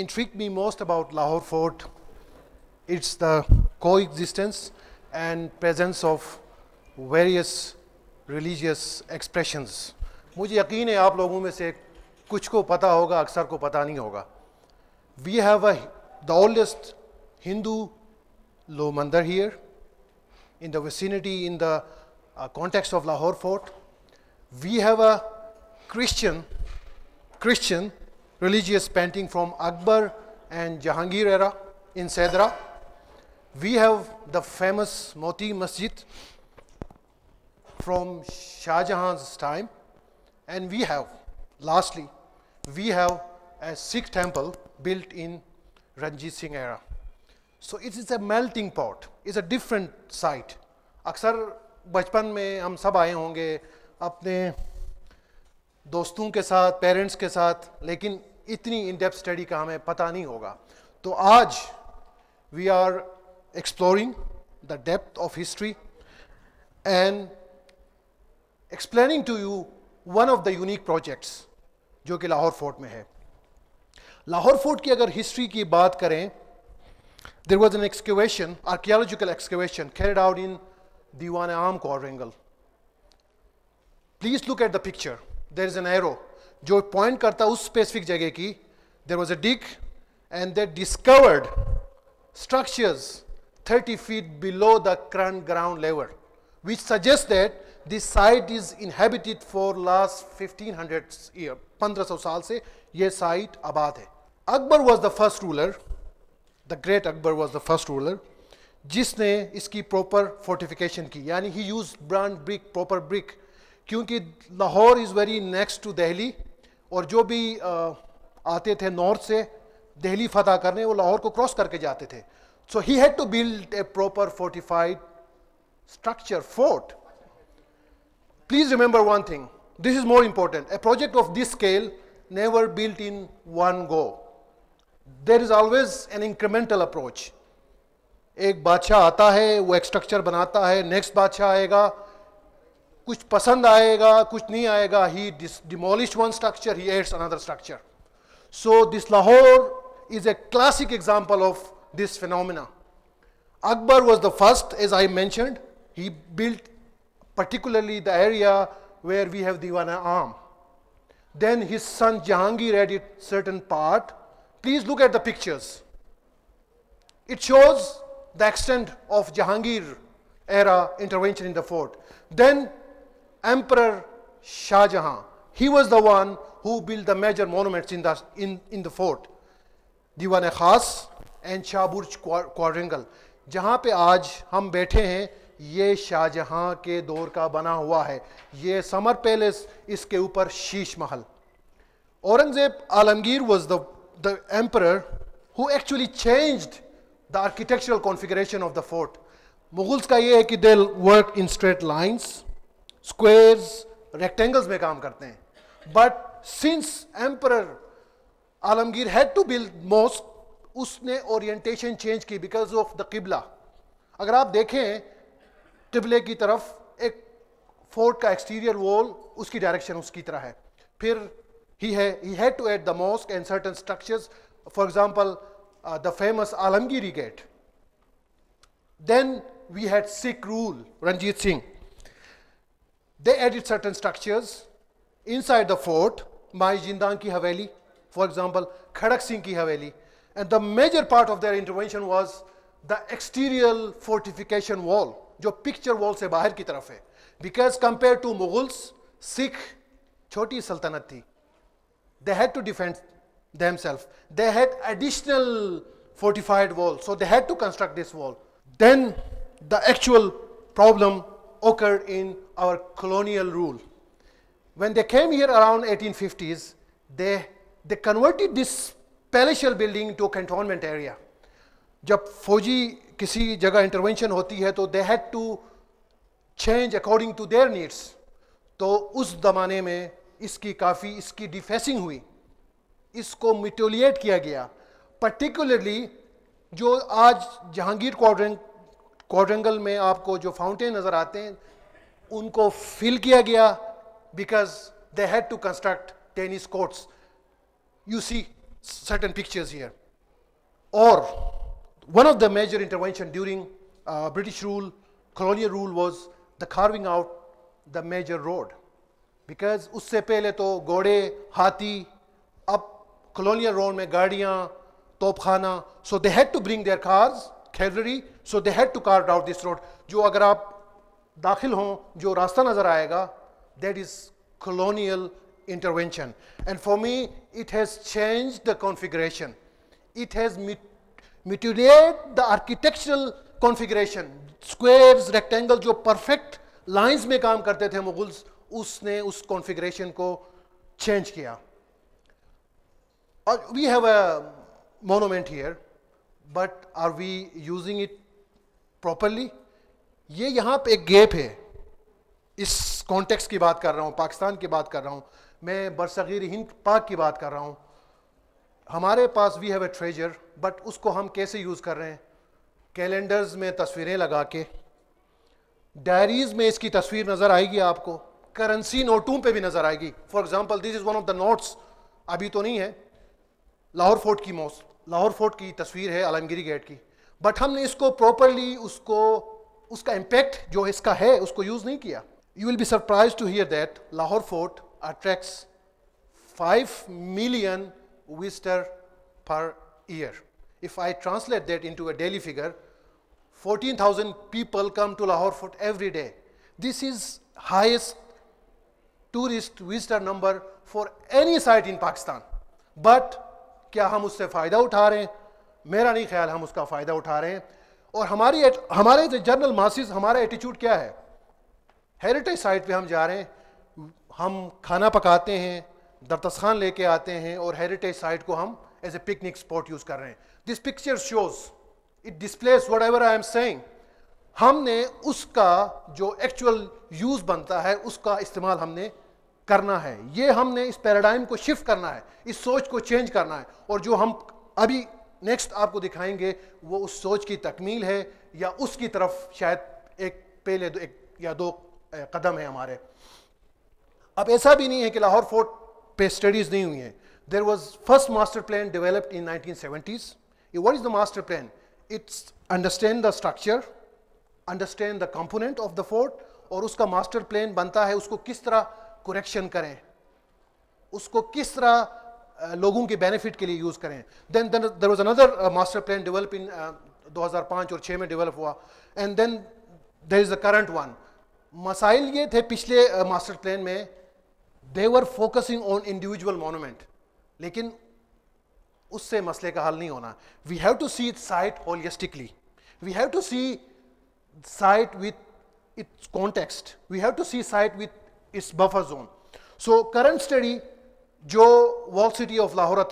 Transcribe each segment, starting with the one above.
intrigued me most about Lahore Fort, it's the coexistence and presence of various religious expressions. मुझे यकीन है आप लोगों में से कुछ को पता होगा, अक्सर को पता नहीं होगा. We have the oldest Hindu Lo Mandir here in the vicinity, in the context of Lahore Fort. We have a Christian religious painting from Akbar and Jahangir era in Sedra. We have the famous Moti Masjid from Shah Jahan's time, and we have, lastly, we have a Sikh temple built in Ranjit Singh era. So it is a melting pot. It's a different site. अक्सर बचपन में हम सब आए होंगे अपने दोस्तों के साथ, पेरेंट्स के साथ, लेकिन इतनी इन डेप्थ स्टडी का हमें पता नहीं होगा. तो आज we are exploring the depth of history and explaining to you one of the unique projects जो कि लाहौर फोर्ट में है. लाहौर फोर्ट की अगर हिस्ट्री की बात करें, there was an excavation, archaeological excavation carried out in Diwan-e-Aam quadrangle. Please look at the picture. There is an arrow जो point करता है उस specific जगह की. There was a dig and they discovered structures 30 feet below the current ground level, which suggests that this site is inhabited for last 1500 years. 1500 साल से ये site आबाद है. Akbar was the first ruler. The great Akbar was the first ruler जिसने इसकी proper fortification की, यानी he used brand brick, proper brick, क्योंकि Lahore is very next to Delhi और जो भी आते थे नॉर्थ से दिल्ली फतह करने वो लाहौर को क्रॉस करके जाते थे. So he had to build a proper fortified structure, fort. Please remember one thing, this is more important. A project of this scale never built in one go. There is always an incremental approach. एक बादशाह आता है, वो एक structure बनाता है, next बादशाह आएगा, कुछ पसंद आएगा, कुछ नहीं आएगा. He demolished one structure, he adds another structure. So this Lahore is a classic example of this phenomena. Akbar was the first, as I mentioned. He built particularly the area where we have Diwan-e-Aam. Then his son Jahangir added certain part. Please look at the pictures. It shows the extent of Jahangir era intervention in the fort. Then Emperor Shah Jahan, he was the one who built the major monuments in the fort. Diwan-e-Khas and Shahburj quadrangle. जहाँ पे आज हम बैठे हैं ये शाहजहां के दौर का बना हुआ है. ये समर पैलेस, इसके ऊपर Sheesh Mahal. Aurangzeb Alamgir was the emperor who actually changed the architectural configuration of the fort. Mughals का ये है कि they work in straight lines, squares, rectangles में काम करते हैं. But since Emperor Alamgir had to build mosque, उसने orientation change की because of the qibla. अगर आप देखें क़िबले की तरफ एक फोर्ट का exterior wall उसकी direction उसकी तरह है. फिर he had to add the mosque and certain structures, for example the famous Alamgiri gate. Then we had Sikh rule, Ranjit Singh. They added certain structures inside the fort, Mai Jindan ki Haveli, for example, Khadak Singh ki Haveli. And the major part of their intervention was the exterior fortification wall, जो picture wall से बाहर की तरफ है. Because compared to Mughals, Sikh छोटी सल्तनत थी. They had to defend themselves. They had additional fortified wall, so they had to construct this wall. Then the actual problem occurred in our colonial rule. When they came here around 1850s, they converted this palatial building into a cantonment area. जब फौजी किसी जगह intervention होती है तो they had to change according to their needs. तो उस ज़माने में इसकी डिफेसिंग हुई, इसको मिटोलिएट किया गया. पर्टिकुलरली जो आज जहांगीर क्वाड्रेंगल में आपको जो फाउंटेन नज़र आते हैं उनको फिल किया गया because they had to construct tennis courts. You see, certain pictures here. Or one of the major intervention during British rule, colonial rule, was the carving out the major road. Because उससे पहले तो घोड़े, हाथी, अब colonial road में गाड़ियाँ, तोपखाना, so they had to bring their cars, cavalry, so they had to carve out this road. जो अगर आप दाखिल हों, जो रास्ता नजर आएगा, that is colonial intervention. And for me, it has changed the configuration. It has mutilated the architectural configuration. Squares, rectangle, जो perfect lines में काम करते थे मुगल्स, उसने उस configuration को change किया. We have a monument here, but are we using it properly? ये यहाँ पे एक gap है. इस कॉन्टेक्स्ट की बात कर रहा हूँ, पाकिस्तान की बात कर रहा हूँ, मैं बरसगीर हिंद पाक की बात कर रहा हूँ. हमारे पास we have a treasure, but उसको हम कैसे यूज़ कर रहे हैं? कैलेंडर्स में तस्वीरें लगा के, डायरीज में इसकी तस्वीर नज़र आएगी आपको, करेंसी नोटों पे भी नज़र आएगी. For example, this is one of the notes, अभी तो नहीं है, लाहौर फोर्ट की तस्वीर है, आलमगीरी गेट की, बट हमने इसको प्रॉपरली उसका इम्पैक्ट जो इसका है उसको यूज़ नहीं किया. You will be surprised to hear that Lahore Fort attracts 5 million visitors per year. If I translate that into a daily figure, 14,000 people come to Lahore Fort every day. This is highest tourist visitor number for any site in Pakistan. But क्या हम उससे फ़ायदा उठा रहे हैं? मेरा नहीं ख्याल हम उसका फ़ायदा उठा रहे हैं. और हमारे जनरल मासिस, हमारा एटीट्यूड क्या है? हेरिटेज साइट पे हम जा रहे हैं, हम खाना पकाते हैं, दस्तरखान लेके आते हैं और हेरिटेज साइट को हम as a picnic spot use कर रहे हैं. This picture shows, it displays whatever I am saying. हमने उसका जो एक्चुअल यूज़ बनता है उसका इस्तेमाल हमने करना है. ये हमने इस पैराडाइम को शिफ्ट करना है, इस सोच को चेंज करना है. और जो हम अभी नेक्स्ट आपको दिखाएंगे वो उस सोच की तकमील है या उसकी तरफ शायद एक पहले एक या दो कदम है हमारे. अब ऐसा भी नहीं है कि लाहौर फोर्ट पे स्टडीज नहीं हुई हैं. There was first master plan developed in 1970s. What is the master plan? It's understand the structure, understand the component of the fort, और उसका मास्टर प्लान बनता है उसको किस तरह करेक्शन करें, उसको किस तरह लोगों के बेनिफिट के लिए यूज करें. Then there was another master plan develop in 2005 और 6 में डेवलप हुआ. And then there is the current one. मसाइल ये थे पिछले मास्टर प्लान में, they were focusing on individual monument, लेकिन उससे मसले का हल नहीं होना. We have to see site holistically, we have to see site with its context, we have to see site with its buffer zone. So current study जो world city of Lahore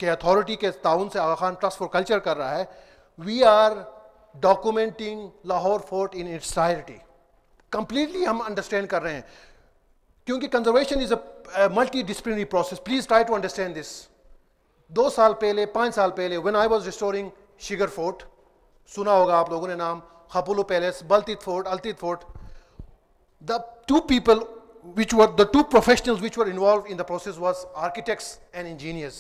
के authority के ताउन से Aga Khan trust for culture कर रहा है, we are documenting Lahore fort in its entirety. Completely हम understand कर रहे हैं, क्योंकि conservation is a multi disciplinary process. Please try to understand this. 2 साल पहले, 5 साल पहले, when I was restoring Shigar fort, सुना होगा आप लोगों ने नाम, Khaplu palace, Baltit fort, Altit fort, the two professionals which were involved in the process was architects and engineers.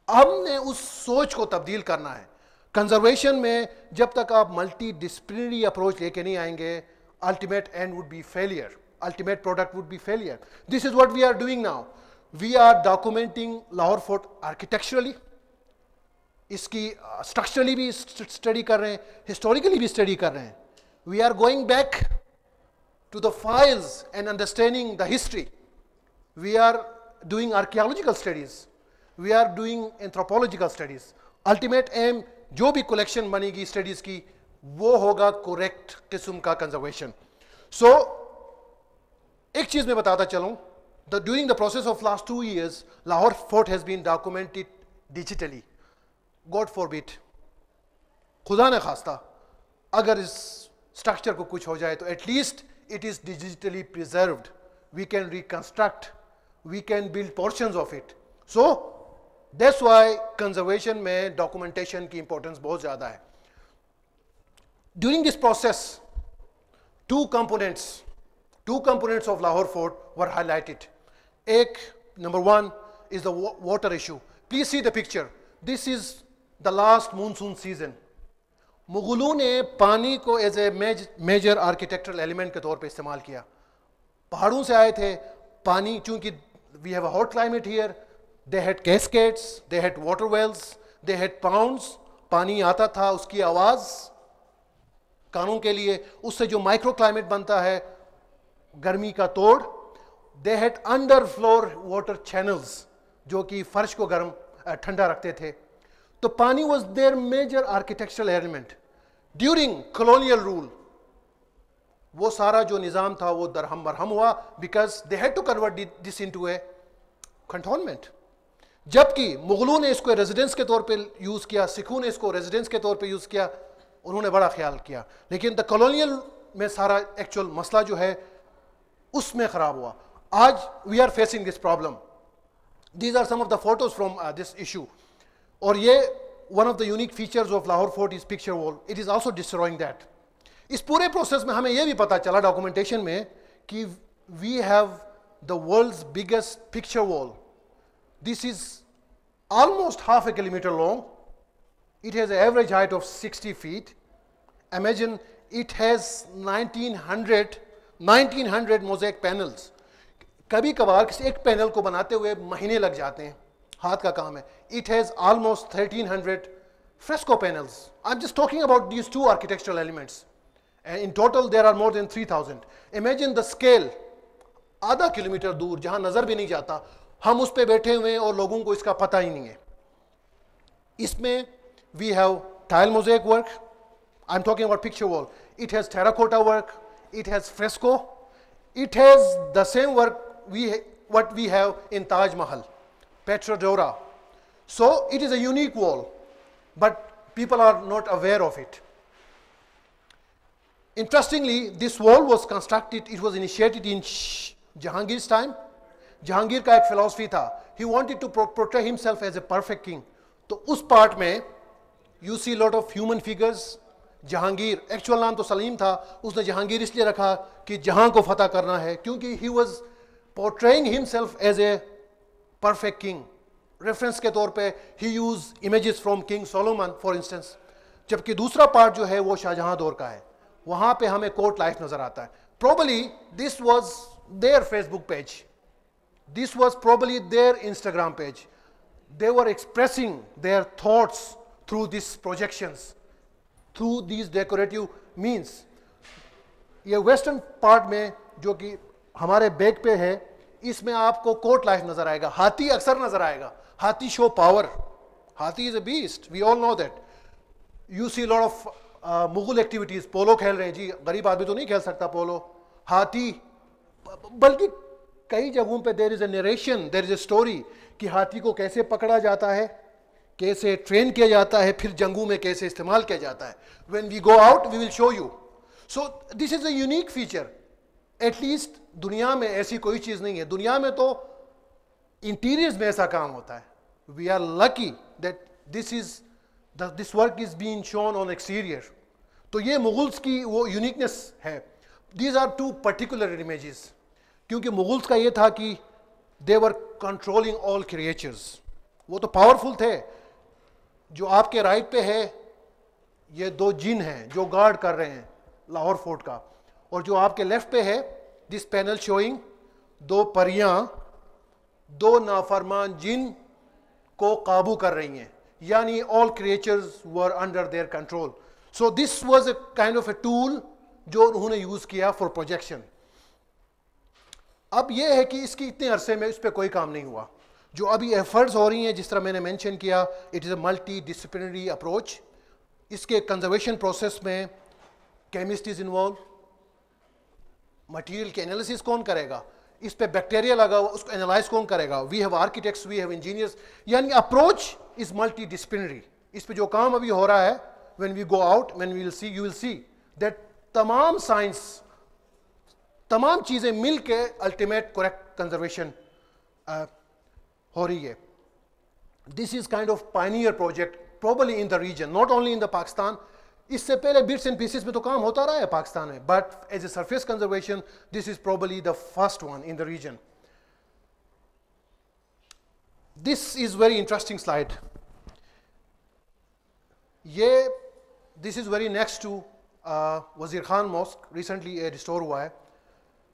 हमने उस सोच को तब्दील करना है. कंजर्वेशन में जब तक आप मल्टी डिसिप्लिनरी अप्रोच लेके नहीं आएंगे, ultimate end would be failure, ultimate product would be failure. This is what we are doing now. We are documenting Lahore Fort architecturally, इसकी structurally भी study कर रहे हैं, historically भी study कर रहे हैं. We are going back to the files and understanding the history. We are doing archaeological studies, we are doing anthropological studies. Ultimate aim जो भी collection बनेगी studies की, वो होगा करेक्ट किस्म का कंजर्वेशन. सो एक चीज मैं बताता चलूं, during the process of last 2 years Lahore fort has been documented digitally. God forbid, खुदा ने खास्ता अगर इस स्ट्रक्चर को कुछ हो जाए तो at least it is digitally preserved. We can reconstruct, we can build portions of it. So that's why conservation में डॉक्यूमेंटेशन की इंपॉर्टेंस बहुत ज्यादा है. During this process, two components of Lahore Fort were highlighted. Number one is the water issue. Please see the picture. This is the last monsoon season. मुगलों ने पानी को as a major architectural element के तौर पे इस्तेमाल किया. पहाड़ों से आए थे पानी, चूंकि we have a hot climate here, they had cascades, they had water wells, they had ponds. पानी आता था, उसकी आवाज कानों के लिए, उससे जो माइक्रो क्लाइमेट बनता है, गर्मी का तोड़. They had under floor water channels जो कि फर्श को गर्म ठंडा रखते थे. तो पानी was their major architectural element. During colonial rule वो सारा जो निज़ाम था वो दरहम बरहम हुआ, because they had to convert this into a cantonment. जबकि मुगलों ने इसको रेजिडेंस के तौर पे यूज़ किया, सिखों ने इसको रेजिडेंस के तौर पे यूज़ किया, उन्होंने बड़ा ख्याल किया. लेकिन द कॉलोनियल में सारा एक्चुअल मसला जो है उसमें ख़राब हुआ. आज we are facing this problem. These are some of the photos from this issue. और ये one of the unique features of Lahore Fort is picture wall. It is also destroying that. इस पूरे प्रोसेस में हमें ये भी पता चला डॉक्यूमेंटेशन में कि we have the world's biggest picture wall. This is almost half a kilometer long. It has an average height of 60 feet. Imagine it has 1900 mosaic panels. कभी कभार किसी एक पैनल को बनाते हुए महीने लग जाते हैं, हाथ का काम है. It has almost 1300 fresco panels. I'm just talking about these two architectural elements. And in total there are more than 3000. Imagine the scale. आधा किलोमीटर दूर जहां नजर भी नहीं जाता, हम उस पे बैठे हुए हैं और लोगों को इसका पता ही नहीं है. इसमें we have tile mosaic work. I'm talking about picture wall. It has terracotta work. It has fresco. It has the same work what we have in Taj Mahal, Petra Dora. So it is a unique wall, but people are not aware of it. Interestingly, this wall was constructed, it was initiated in Jahangir's time. Jahangir का एक philosophy था, he wanted to portray himself as a perfect king. तो उस part में you see lot of human figures. Jahangir, actual नाम तो सलीम था, उसने जहांगीर इसलिए रखा कि जहां को फतह करना है, क्योंकि he was portraying himself as a perfect king. Reference के तौर पे he use images from king Solomon for instance. जबकि दूसरा पार्ट जो है वो शाहजहां दौर का है, वहां पे हमें कोर्ट लाइफ नजर आता है. Probably this was their Facebook page, this was probably their Instagram page. They were expressing their thoughts through this projections, through these decorative means. ये वेस्टर्न पार्ट में जो कि हमारे बैक पे है, इसमें आपको कोर्ट लाइफ नजर आएगा, हाथी अक्सर नजर आएगा. हाथी शो पावर, हाथी is a beast, we all know that. You see lot of Mughal activities, polo खेल रहे हैं जी, गरीब आदमी तो नहीं खेल सकता पोलो. हाथी, बल्कि कई जगहों पे there is a narration, there is a story कि हाथी को कैसे पकड़ा जाता है, कैसे ट्रेन किया जाता है, फिर जंगों में कैसे इस्तेमाल किया जाता है. When we go out we will show you. So this is a unique feature. At least दुनिया में ऐसी कोई चीज़ नहीं है. दुनिया में तो इंटीरियर्स में ऐसा काम होता है. We are lucky that this work is being shown on exterior. तो ये मुगल्स की वो यूनिकनेस है. These are two particular images, क्योंकि मुगल्स का ये था कि they were controlling all creatures. वो तो पावरफुल थे. जो आपके राइट पे है ये दो जिन हैं जो गार्ड कर रहे हैं लाहौर फोर्ट का, और जो आपके लेफ्ट पे है दिस पैनल शोइंग दो परियां दो नाफरमान जिन को काबू कर रही हैं, यानी all creatures were under their control. So this was a kind of a tool जो उन्होंने यूज किया फॉर प्रोजेक्शन. अब यह है कि इसकी इतने अरसे में इस पर कोई काम नहीं हुआ. जो अभी एफर्ट्स हो रही हैं, जिस तरह मैंने मेंशन किया, it is a multi disciplinary approach. इसके कंजर्वेशन प्रोसेस में केमिस्ट इज इन्वॉल्व. मटेरियल के एनालिसिस कौन करेगा, इस पे बैक्टीरिया लगा हुआ उसको एनालाइज कौन करेगा. We have architects, we have engineers, यानी अप्रोच इज मल्टी डिसिप्लिनरी. इस पे जो काम अभी हो रहा है, when we go out, when we will see, you will see that तमाम साइंस, तमाम चीज़ें मिल के अल्टीमेट करेक्ट कंजर्वेशन हो रही है. This is kind of pioneer project probably in the region, not only in the Pakistan. इससे पहले बिट्स एंड पीसेस में तो काम होता रहा है पाकिस्तान में, but as a surface conservation this is probably the first one in the region. This is very interesting slide. ये this is very next to वज़ीर खान मॉस्क, रिसेंटली रिस्टोर हुआ है.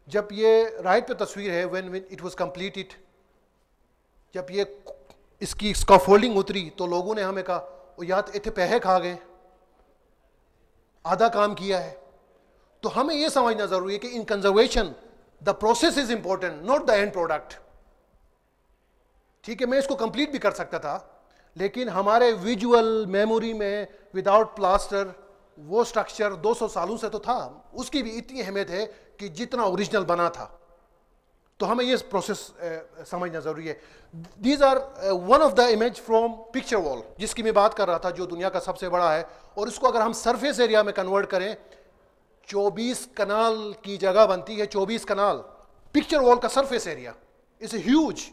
जब ये राइट पे तस्वीर है when it was completed, जब ये इसकी स्कैफोल्डिंग उतरी तो लोगों ने हमें कहा या तो इतने पैसे खा गए, आधा काम किया है. तो हमें ये समझना ज़रूरी है कि इन conservation the process is important, not the end product. ठीक है, मैं इसको कंप्लीट भी कर सकता था, लेकिन हमारे विजुअल मेमोरी में विदाउट प्लास्टर वो स्ट्रक्चर 200 सालों से तो था, उसकी भी इतनी अहमियत है कि जितना ओरिजिनल बना था. तो हमें ये प्रोसेस समझना ज़रूरी है. These are one of the image from picture wall जिसकी मैं बात कर रहा था, जो दुनिया का सबसे बड़ा है. और इसको अगर हम सरफेस एरिया में कन्वर्ट करें, 24 कनाल की जगह बनती है. 24 कनाल पिक्चर वॉल का सरफेस एरिया इज ह्यूज.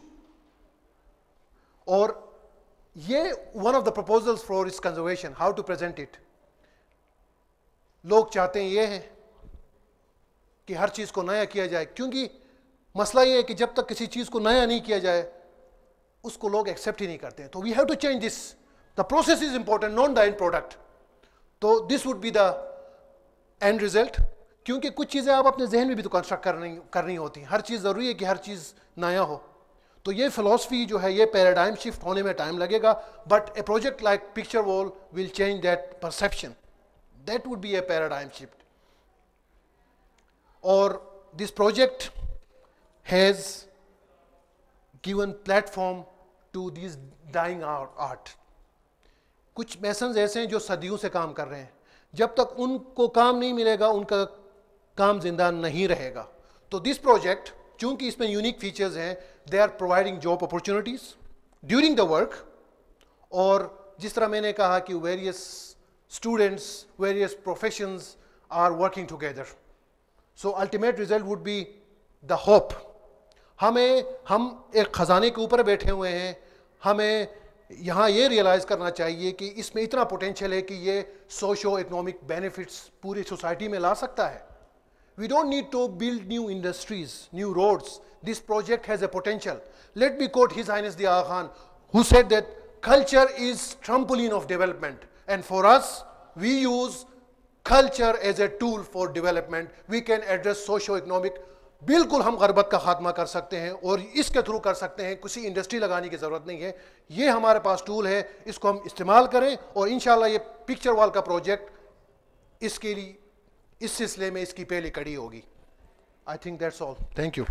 और ये one of the proposals for its conservation, how to present it. लोग चाहते हैं ये है कि हर चीज़ को नया किया जाए, क्योंकि मसला ये है कि जब तक किसी चीज़ को नया नहीं किया जाए उसको लोग एक्सेप्ट ही नहीं करते हैं. तो we have to change this. The process is important, not the end product. तो this would be the end result. क्योंकि कुछ चीज़ें आप अपने जहन में भी तो कंस्ट्रक्ट करनी होती हैं. हर चीज़ ज़रूरी है कि हर चीज़ नया हो. तो ये फिलॉसफी जो है, ये पैराडाइम शिफ्ट होने में टाइम लगेगा, but a project like picture wall will change that perception. That would be a paradigm shift. और this project has given platform to this dying art. कुछ मैसन्स ऐसे हैं जो सदियों से काम कर रहे हैं. जब तक उनको काम नहीं मिलेगा उनका काम जिंदा नहीं रहेगा. तो दिस प्रोजेक्ट, चूंकि इसमें यूनिक फीचर्स हैं, they are providing job opportunities during the work. और जिस तरह मैंने कहा कि various students, various professions are working together. So ultimate result would be the hope. हम एक ख़जाने के ऊपर बैठे हुए हैं. हमें यहाँ ये रियलाइज़ करना चाहिए कि इसमें इतना पोटेंशियल है कि ये सोशो इकोनॉमिक बेनिफिट्स पूरी सोसाइटी में ला सकता है. We don't need to build new industries, new roads. This project has a potential. Let me quote His Highness the Aga Khan, who said that culture is trampoline of development. And for us, we use culture as a tool for development. We can address socio-economic. बिल्कुल हम गरबत का खात्मा कर सकते हैं और इसके through कर सकते हैं. किसी इंडस्ट्री लगाने की ज़रूरत नहीं है. ये हमारे पास टूल है, इसको हम इस्तेमाल करें. और इंशाल्लाह ये पिक्चर वॉल का प्रोजेक्ट इसके लिए, इस सिलसिले में इसकी पहली कड़ी होगी. I think that's all. Thank you.